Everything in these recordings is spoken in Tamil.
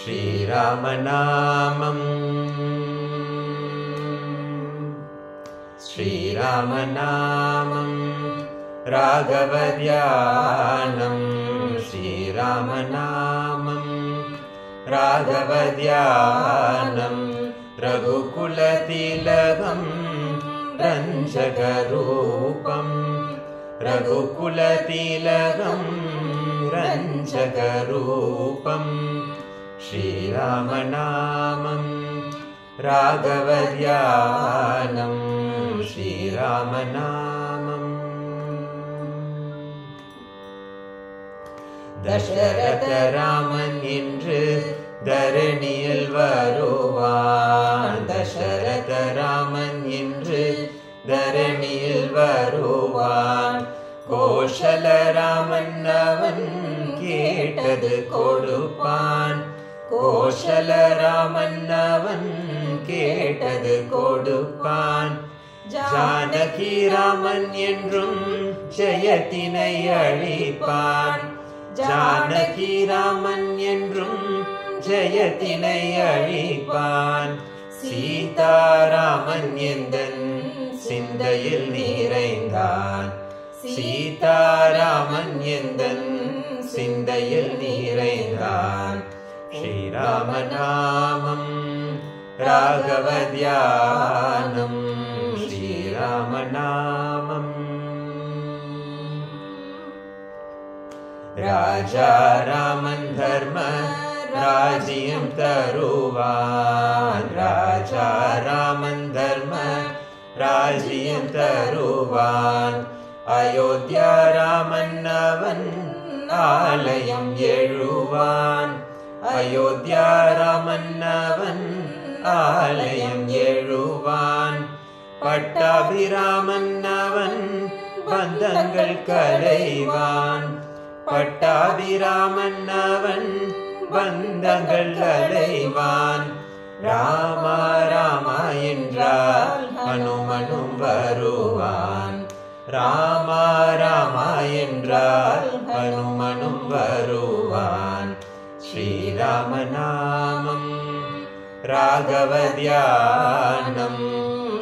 श्रीरामनामम् श्रीरामनामम् राघवध्यानम् श्रीरामनामम् राघवध्यानम् रघुकुलतिलकम् रञ्जकरूपम् रघुकुलतिलकम् रञ्जकरूपम् श्रीरामनामम् राघवध्यानम् श्रीरामनामम् दशरथ रामन என்று தரணியில் வருவான் दशरथ ராமன் என்று தரணியில் வருவான் கோஷல ராமன் அவன் கேட்டது கொடுப்பான் கோஷல ராமன் அவன் கேட்டது கொடுப்பான் ஜானகி ராமன் என்றும் ஜெயத்தினை அளிப்பான் ஜானகி ராமன் என்றும் ஜெயத்தினை அளிப்பான் சீதாராமன் எந்தன் சிந்தையில் நிறைந்தான் சீதாராமன் எந்தன் சிந்தையில் நிறைந்தான் ஸ்ரீராமநாமம் ராகவத்யானம் ஸ்ரீராமநாமம் ராஜா ராமன் தர்ம ராஜ்யம் தருவான் ராஜா ராமன் தர்ம ராஜ்யம் தருவான் அயோத்தியா ராமன் அவன் ஆலயம் எழுவான் அயோத்தியா ராமன் அவன் ஆலயம் எழுவான் பட்டாபிராமன் அவன் பந்தங்கள் களைவான் பட்டாபிராமன் அவன் பந்தங்கள் அலைவான் ராமா ராமா என்றால் ஹனுமனும் வருவான் ராமா ராமா என்றால் ஹனுமனும் வருவான் ஸ்ரீராமநாமம் ராகவத்யானம்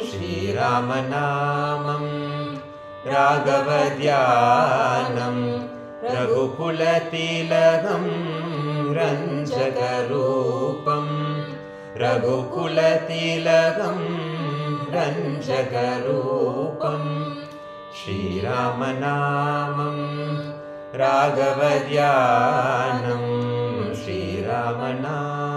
ஸ்ரீராமநாமம் ராகவத்யானம் ரகுகுலதிலகம் ரஞ்சகரூபம் ரகுகுலதிலகம் ரஞ்சகரூபம் ஸ்ரீராமநாமம் ராகவத்யானம் ஸ்ரீராமநாமம்